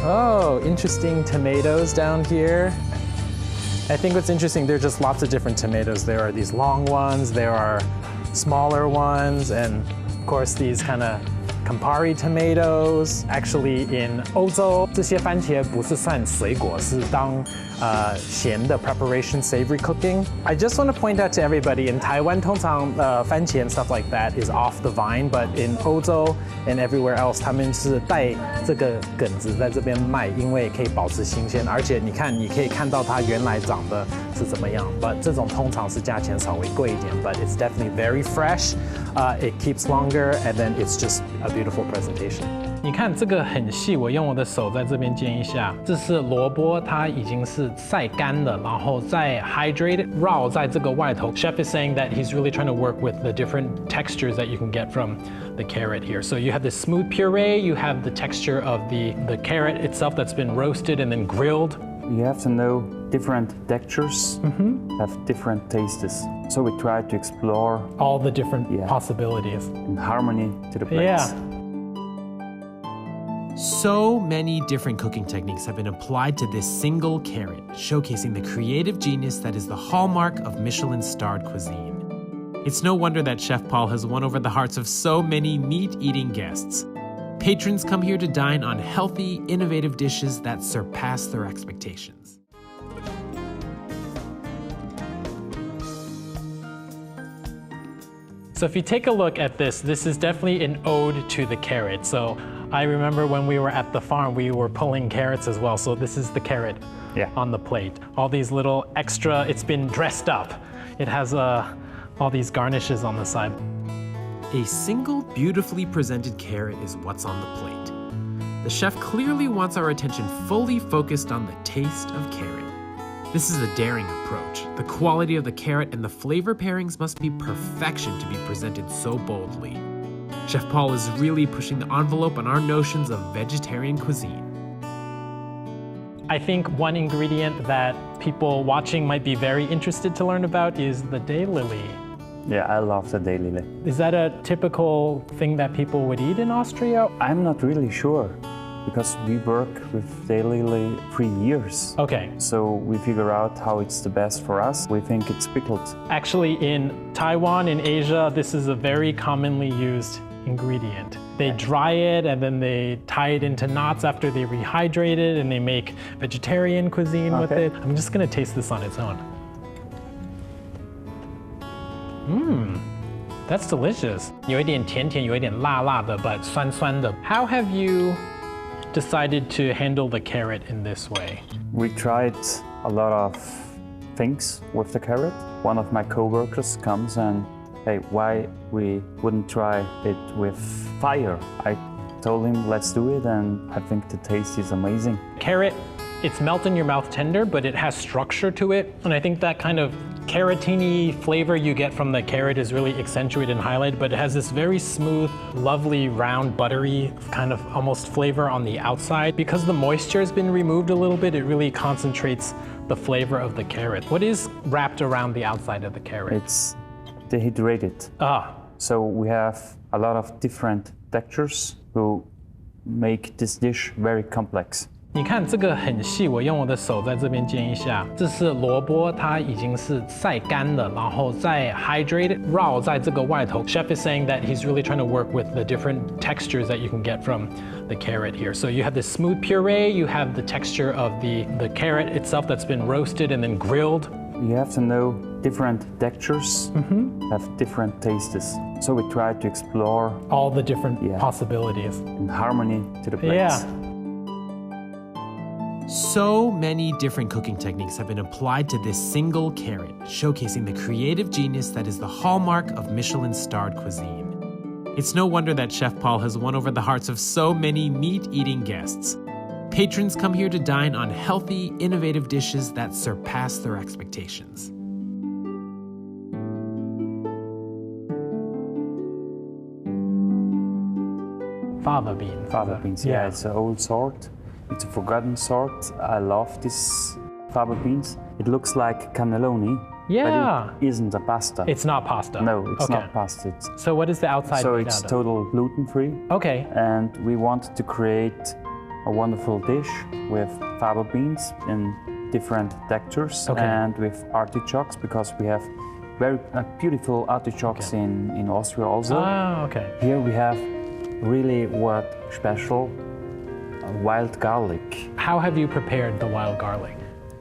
Oh, interesting tomatoes down here. I think what's interesting, there are just lots of different tomatoes. There are these long ones, there are smaller ones, and of course these kind of Campari tomatoes. Actually, in 欧洲，这些番茄不是算水果，是当咸的 preparation, savory cooking. I just want to point out to everybody, in Taiwan, 通常番茄 and stuff like that is off the vine, but in 欧洲 and everywhere else, 他们是带这个梗子在这边卖，因为可以保持新鲜，而且你看，你可以看到它原来长的是怎么样。But 这种通常是价钱稍微贵一点 ，but it's definitely very fresh. It keeps longer, and then it's just a beautiful presentation. 你看这个很细，我用我的手在这边煎一下。这是萝卜，它已经是晒干了，然后再 hydrated 绕在这个外头。Chef is saying that he's really trying to work with the different textures that you can get from the carrot here. So you have this smooth puree, you have the texture of the carrot itself that's been roasted and then grilled. You have to know different textures have different tastes. So we try to explore all the different possibilities in harmony to the plates. Yeah. So many different cooking techniques have been applied to this single carrot, showcasing the creative genius that is the hallmark of Michelin-starred cuisine. It's no wonder that Chef Paul has won over the hearts of so many meat-eating guests. Patrons come here to dine on healthy, innovative dishes that surpass their expectations. So if you take a look at this is definitely an ode to the carrot. So I remember when we were at the farm, we were pulling carrots as well. So this is the carrot on the plate. All these little extra, it's been dressed up. It has all these garnishes on the side. A single beautifully presented carrot is what's on the plate. The chef clearly wants our attention fully focused on the taste of carrot. This is a daring approach. The quality of the carrot and the flavor pairings must be perfection to be presented so boldly. Chef Paul is really pushing the envelope on our notions of vegetarian cuisine. I think one ingredient that people watching might be very interested to learn about is the daylily. Yeah, I love the daylily. Is that a typical thing that people would eat in Austria? I'm not really sure, because we work with daylily 3 years. Okay. So we figure out how it's the best for us. We think it's pickled. Actually, in Taiwan, in Asia, this is a very commonly used ingredient. They dry it and then they tie it into knots after they rehydrate it, and they make vegetarian cuisine with it. I'm just gonna taste this on its own. That's delicious. 有一点甜甜，有一点辣辣的 but 酸酸的。How have you decided to handle the carrot in this way? We tried a lot of things with the carrot. One of my co-workers comes and, hey, why we wouldn't try it with fire? I told him, let's do it, and I think the taste is amazing. Carrot, it's melt in your mouth tender, but it has structure to it. And I think that kind of carrotini flavor you get from the carrot is really accentuated and highlighted, but it has this very smooth, lovely, round, buttery kind of almost flavor on the outside. Because the moisture has been removed a little bit, it really concentrates the flavor of the carrot. What is wrapped around the outside of the carrot? It's dehydrated. So we have a lot of different textures who make this dish very complex. 你看这个很细，我用我的手在这边煎一下。这是萝卜，它已经是晒干了，然后再 hydrated 绕在这个外头。Chef is saying that he's really trying to work with the different textures that you can get from the carrot here. So you have this smooth puree, you have the texture of the carrot itself that's been roasted and then grilled. You have to know different textures have different tastes. So we try to explore all the different possibilities in harmony to the plates. Yeah. So many different cooking techniques have been applied to this single carrot, showcasing the creative genius that is the hallmark of Michelin-starred cuisine. It's no wonder that Chef Paul has won over the hearts of so many meat-eating guests. Patrons come here to dine on healthy, innovative dishes that surpass their expectations. Fava bean. Fava beans, yeah, it's an old sort. It's a forgotten sort. I love this fava beans. It looks like cannelloni, but it isn't a pasta. It's not pasta? No, it's not pasta. So what is the outside So made it's out of? total gluten-free. Okay. And we wanted to create a wonderful dish with fava beans in different textures and with artichokes because we have very beautiful artichokes in Austria also. Ah, okay. Here we have really what special wild garlic. How have you prepared the wild garlic?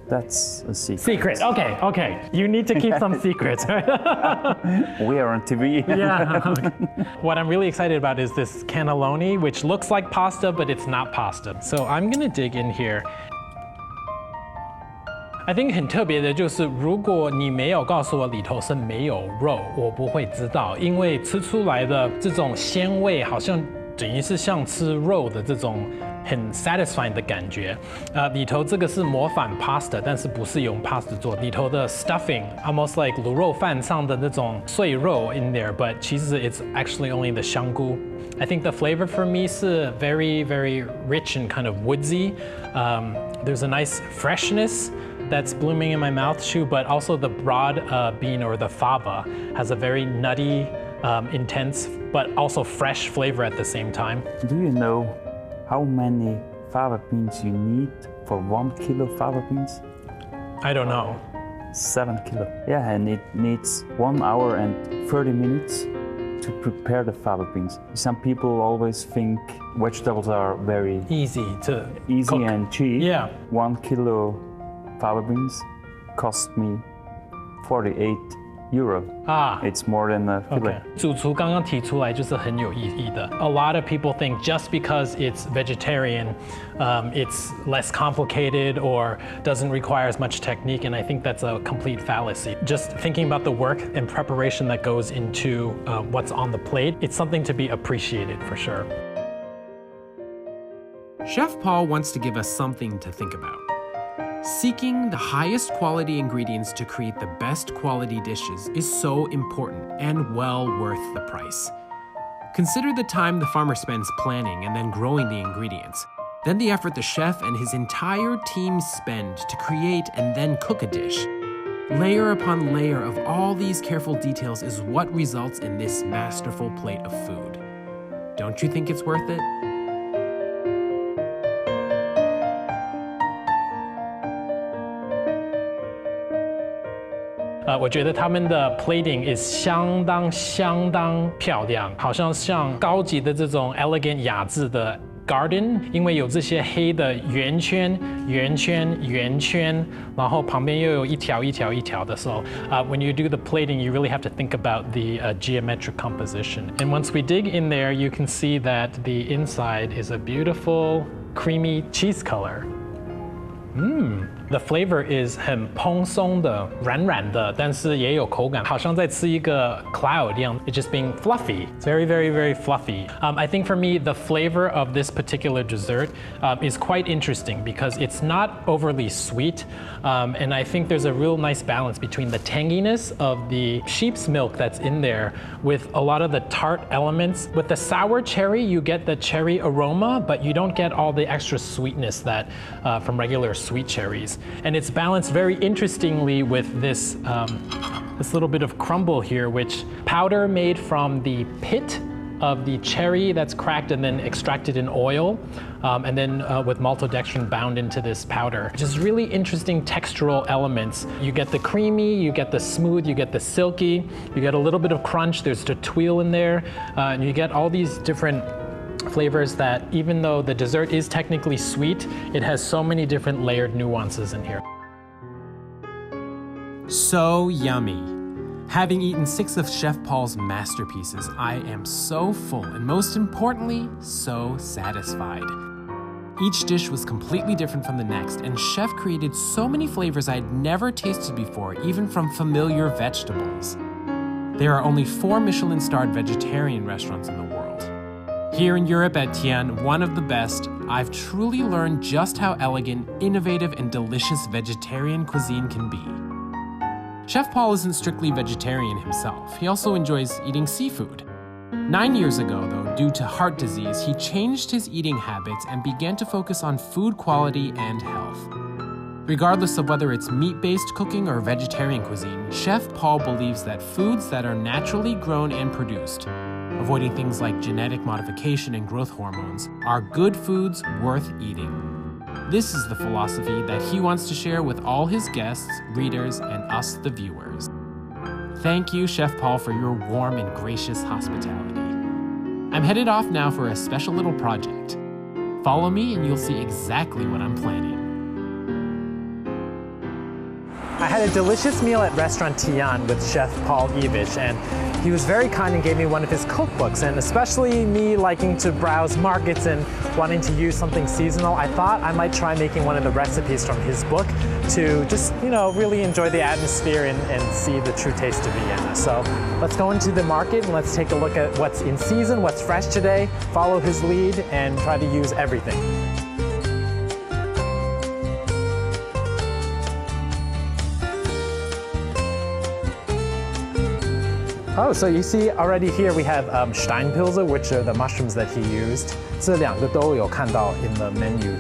That's a secret. Secret. Okay. You need to keep some secrets, right? We are on TV. Yeah. Okay. What I'm really excited about is this cannelloni, which looks like pasta, but it's not pasta. So I'm gonna dig in here. I think 很特别的就是，如果你没有告诉我里头是没有肉，我不会知道，因为吃出来的这种鲜味，好像等于是像吃肉的这种很 satisfying 的感觉。里头这个是模仿 pasta， 但是不是用 pasta 做，里头的 stuffing almost like 卤肉饭上的那种碎肉 in there，but 其实 it's actually only the 香菇。I think the flavor for me is very, very rich and kind of woodsy. There's a nice freshness that's blooming in my mouth too, but also the broad bean or the fava has a very nutty, intense, but also fresh flavor at the same time. Do you know how many fava beans you need for 1 kilo fava beans? I don't know. 7 kilo. Yeah, and it needs 1 hour and 30 minutes to prepare the fava beans. Some people always think vegetables are very Easy to easy cook. and cheap. Yeah. 1 kilo fava beans cost me 48 euro. It's more than a fillet. Okay. 主厨刚刚提出来就是很有意义的。A lot of people think just because it's vegetarian, it's less complicated or doesn't require as much technique, and I think that's a complete fallacy. Just thinking about the work and preparation that goes into what's on the plate, it's something to be appreciated for sure. Chef Paul wants to give us something to think about. Seeking the highest quality ingredients to create the best quality dishes is so important and well worth the price. Consider the time the farmer spends planning and then growing the ingredients, then the effort the chef and his entire team spend to create and then cook a dish. Layer upon layer of all these careful details is what results in this masterful plate of food. Don't you think it's worth it? 我觉得他们的 plating is 相当漂亮，好像高级的这种 elegant 雅致的 garden， 因为有这些黑的圆圈，然后旁边又有一条的。So when you do the plating, you really have to think about the geometric composition. And once we dig in there, you can see that the inside is a beautiful creamy cheese color. The flavor is 很蓬松的，软的，但是也有口感，好像在吃一个 cloud 一样。It's just being fluffy. It's very, very, very fluffy. I think for me, the flavor of this particular dessert is quite interesting because it's not overly sweet, and I think there's a real nice balance between the tanginess of the sheep's milk that's in there with a lot of the tart elements. With the sour cherry, you get the cherry aroma, but you don't get all the extra sweetness that from regular sweet cherries. And it's balanced very interestingly with this little bit of crumble here, which powder made from the pit of the cherry that's cracked and then extracted in oil, and then with maltodextrin bound into this powder. Just really interesting textural elements. You get the creamy, you get the smooth, you get the silky, you get a little bit of crunch, there's the tuile in there, and you get all these different flavors that even though the dessert is technically sweet, it has so many different layered nuances in here. So yummy. Having eaten 6 of Chef Paul's masterpieces, I am so full and most importantly, so satisfied. Each dish was completely different from the next, and Chef created so many flavors I'd never tasted before, even from familiar vegetables. There are only 4 Michelin-starred vegetarian restaurants in the world. Here in Europe at Tian, one of the best, I've truly learned just how elegant, innovative, and delicious vegetarian cuisine can be. Chef Paul isn't strictly vegetarian himself. He also enjoys eating seafood. 9 years ago, though, due to heart disease, he changed his eating habits and began to focus on food quality and health. Regardless of whether it's meat-based cooking or vegetarian cuisine, Chef Paul believes that foods that are naturally grown and produced, avoiding things like genetic modification and growth hormones, are good foods worth eating. This is the philosophy that he wants to share with all his guests, readers, and us, the viewers. Thank you, Chef Paul, for your warm and gracious hospitality. I'm headed off now for a special little project. Follow me and you'll see exactly what I'm planning. I had a delicious meal at restaurant Tian with Chef Paul Iwich, and he was very kind and gave me one of his cookbooks. And especially me liking to browse markets and wanting to use something seasonal, I thought I might try making one of the recipes from his book to just, really enjoy the atmosphere and see the true taste of Vienna. So let's go into the market and let's take a look at what's in season, what's fresh today, follow his lead, and try to use everything. Oh, so you see already here we have Steinpilze, which are the mushrooms that he used. 这两个都有看到 in the menu.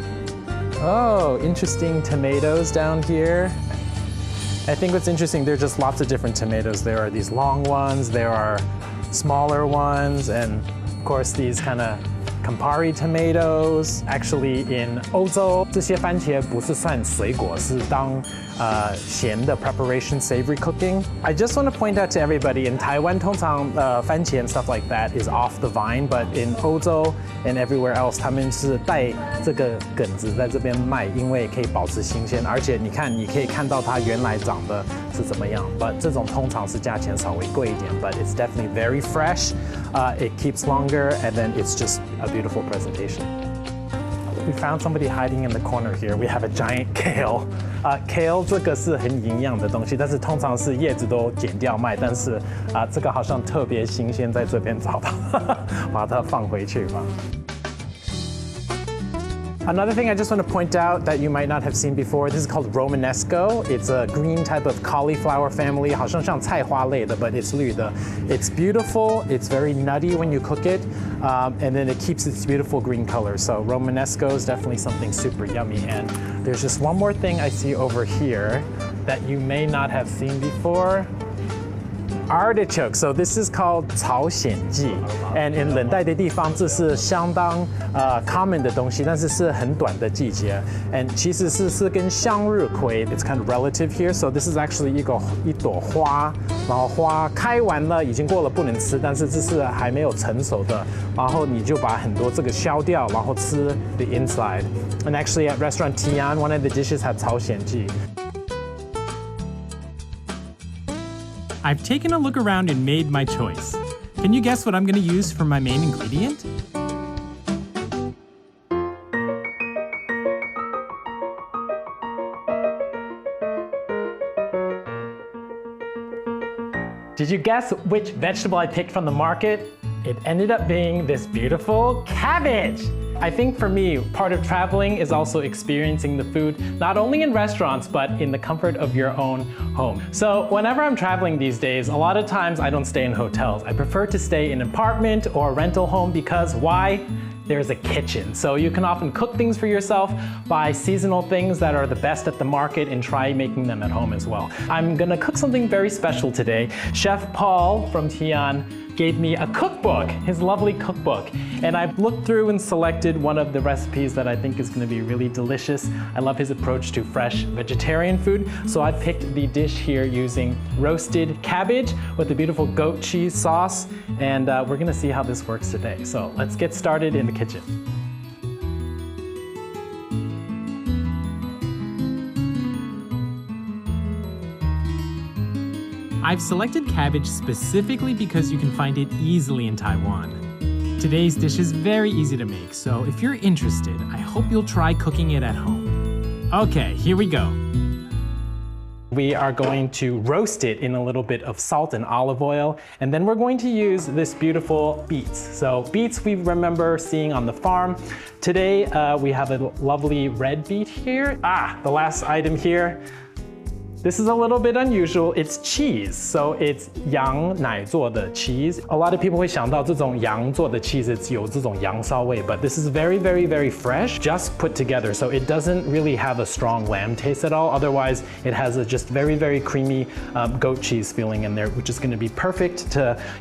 Oh, interesting tomatoes down here. I think what's interesting, there are just lots of different tomatoes. There are these long ones, there are smaller ones, and of course these kind of Campari tomatoes. Actually, in 欧洲，这些番茄不是算水果，是当咸的 preparation, savory cooking. I just want to point out to everybody, in Taiwan, 通常番茄 and stuff like that is off the vine, but in 欧洲 and everywhere else, 他们是带这个梗子在这边卖，因为可以保持新鲜，而且你可以看到它原来长的是怎么样。But 这种通常是价钱稍微贵一点 ，but it's definitely very fresh. It keeps longer, and then it's just a beautiful presentation. We found somebody hiding in the corner here. We have a giant kale. Kale 这个是很营养的东西，但是通常是叶子都剪掉卖，但是这个好像特别新鲜，在这边找到，把它放回去吧。Another thing I just want to point out that you might not have seen before, this is called Romanesco. It's a green type of cauliflower family, 好像像菜花类的, but it's 绿的. It's beautiful, it's very nutty when you cook it, and then it keeps its beautiful green color. So Romanesco is definitely something super yummy. And there's just one more thing I see over here that you may not have seen before. Artichoke. So this is called 朝鲜薊, and in 冷带的地方这是相当common 的东西，但是是很短的季节。And 其实是跟向日葵 it's kind of relative here. So this is actually 一朵花，然后花开完了，已经过了不能吃，但是这是还没有成熟的，然后你就把很多这个削掉，然后吃 the inside. And actually at restaurant Tian, one of the dishes had 朝鲜薊. I've taken a look around and made my choice. Can you guess what I'm going to use for my main ingredient? Did you guess which vegetable I picked from the market? It ended up being this beautiful cabbage. I think for me, part of traveling is also experiencing the food, not only in restaurants, but in the comfort of your own home. So whenever I'm traveling these days, a lot of times I don't stay in hotels. I prefer to stay in an apartment or a rental home because why? There's a kitchen. So you can often cook things for yourself, buy seasonal things that are the best at the market, and try making them at home as well. I'm gonna cook something very special today. Chef Paul from Tian gave me a cookbook, his lovely cookbook. And I've looked through and selected one of the recipes that I think is gonna be really delicious. I love his approach to fresh vegetarian food. So I picked the dish here using roasted cabbage with a beautiful goat cheese sauce. And we're gonna see how this works today. So let's get started in the kitchen. I've selected cabbage specifically because you can find it easily in Taiwan. Today's dish is very easy to make, so if you're interested, I hope you'll try cooking it at home. Okay, here we go. We are going to roast it in a little bit of salt and olive oil, and then we're going to use this beautiful beets. So beets we remember seeing on the farm. Today we have a lovely red beet here. The last item here. This is a little bit unusual. It's cheese, so it's 羊奶做的 cheese. A lot of people 会想到这种羊做的 cheese, it's 有这种羊骚味, but this is very, very, very fresh, just put together. So it doesn't really have a strong lamb taste at all. Otherwise, it has a just very, very creamy goat cheese feeling in there, which is going to be perfect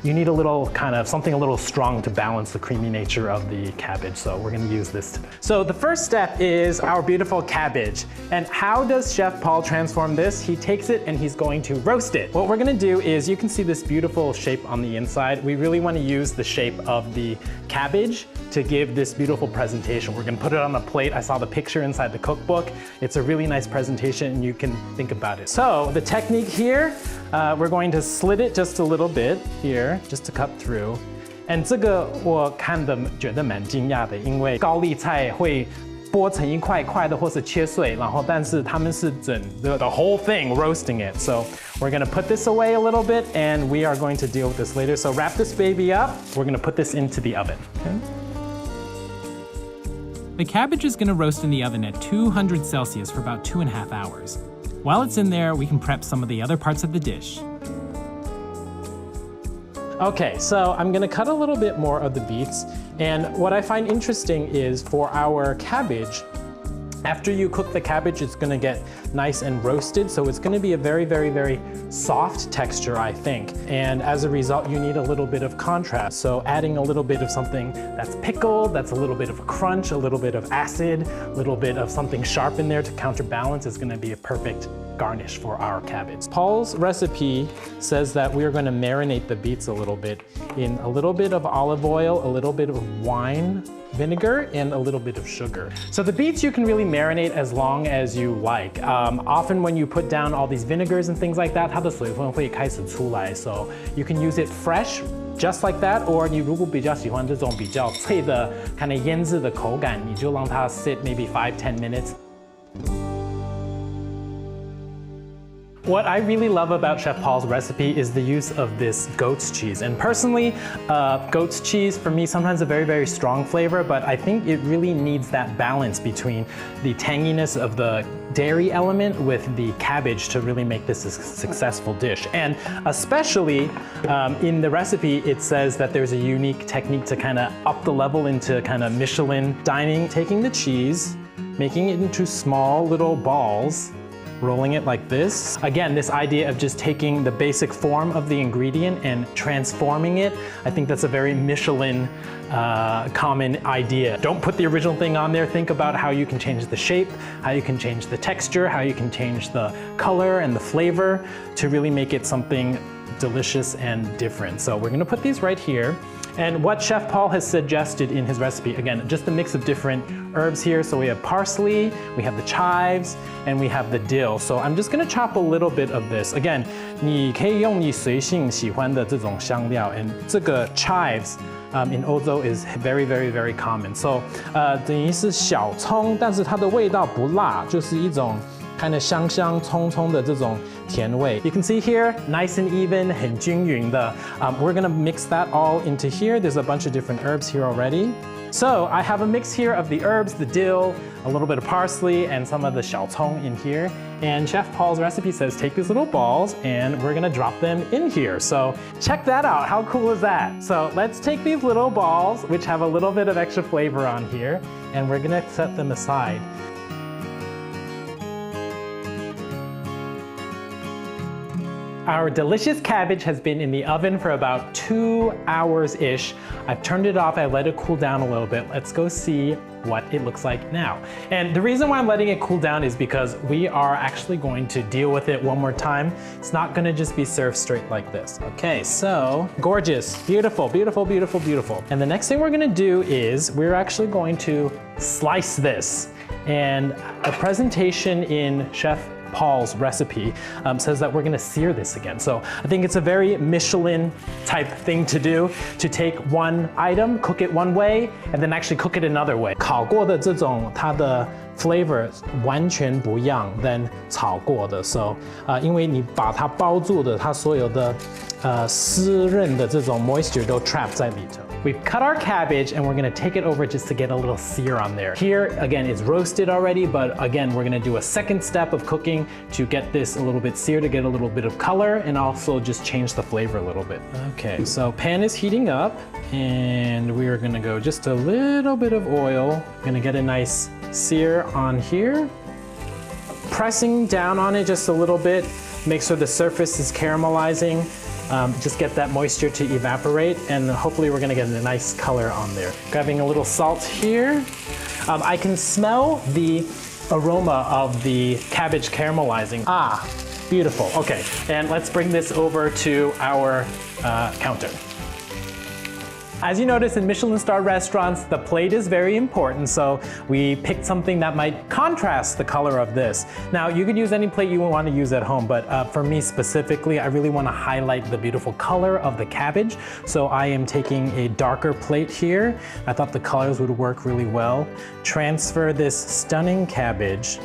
you need a little kind of something a little strong to balance the creamy nature of the cabbage. So we're going to use this today. So the first step is our beautiful cabbage. And how does Chef Paul transform this? He takes it and he's going to roast it. What we're gonna do is, you can see this beautiful shape on the inside. We really wanna use the shape of the cabbage to give this beautiful presentation. We're gonna put it on the plate. I saw the picture inside the cookbook. It's a really nice presentation and you can think about it. So the technique here, we're going to slit it just a little bit here, just to cut through. And 这个我看的觉得蛮惊讶的，因为高丽菜会剥成一块块的，或是切碎，然后但是他们是整 the whole thing roasting it. So we're gonna put this away a little bit, and we are going to deal with this later. So wrap this baby up. We're gonna put this into the oven. Okay? The cabbage is going to roast in the oven at 200 Celsius for about 2.5 hours. While it's in there, we can prep some of the other parts of the dish. Okay, so I'm gonna cut a little bit more of the beets. And what I find interesting is for our cabbage, after you cook the cabbage, it's gonna get nice and roasted. So it's gonna be a very, very, very soft texture, I think. And as a result, you need a little bit of contrast. So adding a little bit of something that's pickled, that's a little bit of a crunch, a little bit of acid, a little bit of something sharp in there to counterbalance is gonna be a perfect garnish for our cabbage. Paul's recipe says that we are going to marinate the beets a little bit in a little bit of olive oil, a little bit of wine vinegar, and a little bit of sugar. So the beets you can really marinate as long as you like. Often when you put down all these vinegars and things like that, 它的水分会开始出来, so you can use it fresh just like that, or 你如果比较喜欢这种比较脆的 kind of 腌制的口感, 你就让它 sit maybe 5-10 minutes. What I really love about Chef Paul's recipe is the use of this goat's cheese. And personally, goat's cheese for me sometimes a very, very strong flavor, but I think it really needs that balance between the tanginess of the dairy element with the cabbage to really make this a successful dish. And especially in the recipe, it says that there's a unique technique to kind of up the level into kind of Michelin dining, taking the cheese, making it into small little balls, rolling it like this. Again, this idea of just taking the basic form of the ingredient and transforming it, I think that's a very Michelin common idea. Don't put the original thing on there. Think about how you can change the shape, how you can change the texture, how you can change the color and the flavor to really make it something delicious and different. So we're gonna put these right here. And what Chef Paul has suggested in his recipe, again, just a mix of different herbs here. So we have parsley, we have the chives, and we have the dill. So I'm just gonna chop a little bit of this. Again, 你可以用你随性喜欢的这种香料, and 这个 chives in 欧洲 is very, very, very common. So 等于是小葱，但是它的味道不辣，就是一种 kind of 香香葱葱的这种甜味. You can see here, nice and even, 很均匀的. We're gonna mix that all into here. There's a bunch of different herbs here already. So I have a mix here of the herbs, the dill, a little bit of parsley, and some of the 小葱 in here. And Chef Paul's recipe says take these little balls and we're gonna drop them in here. So check that out, how cool is that? So let's take these little balls, which have a little bit of extra flavor on here, and we're gonna set them aside. Our delicious cabbage has been in the oven for about 2 hours-ish. I've turned it off, I let it cool down a little bit. Let's go see what it looks like now. And the reason why I'm letting it cool down is because we are actually going to deal with it one more time. It's not gonna just be served straight like this. Okay, so gorgeous, beautiful, beautiful, beautiful, beautiful. And the next thing we're gonna do is we're actually going to slice this. And a presentation in Chef Paul's recipe says that we're gonna sear this again. So I think it's a very Michelin type thing to do, to take one item, cook it one way, and then actually cook it another way. 烤过的这种它的 flavor 完全不一样 than 炒过的. So 因为你把它包住的，它所有的湿润的这种 moisture 都 trap 在里头. We've cut our cabbage and we're gonna take it over just to get a little sear on there. Here, again, it's roasted already, but again, we're gonna do a second step of cooking to get this a little bit seared, to get a little bit of color and also just change the flavor a little bit. Okay, so pan is heating up and we are gonna go just a little bit of oil. Gonna get a nice sear on here. Pressing down on it just a little bit, make sure the surface is caramelizing. Just get that moisture to evaporate, and hopefully we're gonna get a nice color on there. Grabbing a little salt here. I can smell the aroma of the cabbage caramelizing. Ah, beautiful. Okay, and let's bring this over to our counter. As you notice in Michelin-star restaurants, the plate is very important, so we picked something that might contrast the color of this. Now, you could use any plate you want to use at home, but for me specifically, I really want to highlight the beautiful color of the cabbage, so I am taking a darker plate here. I thought the colors would work really well. Transfer this stunning cabbage .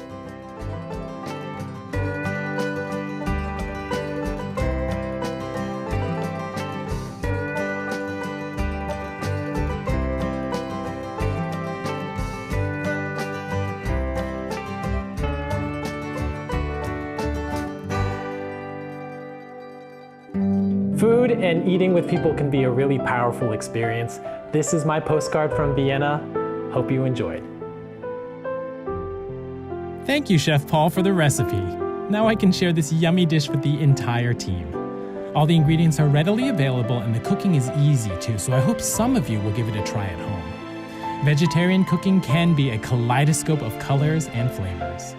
Food and eating with people can be a really powerful experience. This is my postcard from Vienna. Hope you enjoyed. Thank you, Chef Paul, for the recipe. Now I can share this yummy dish with the entire team. All the ingredients are readily available and the cooking is easy too, so I hope some of you will give it a try at home. Vegetarian cooking can be a kaleidoscope of colors and flavors.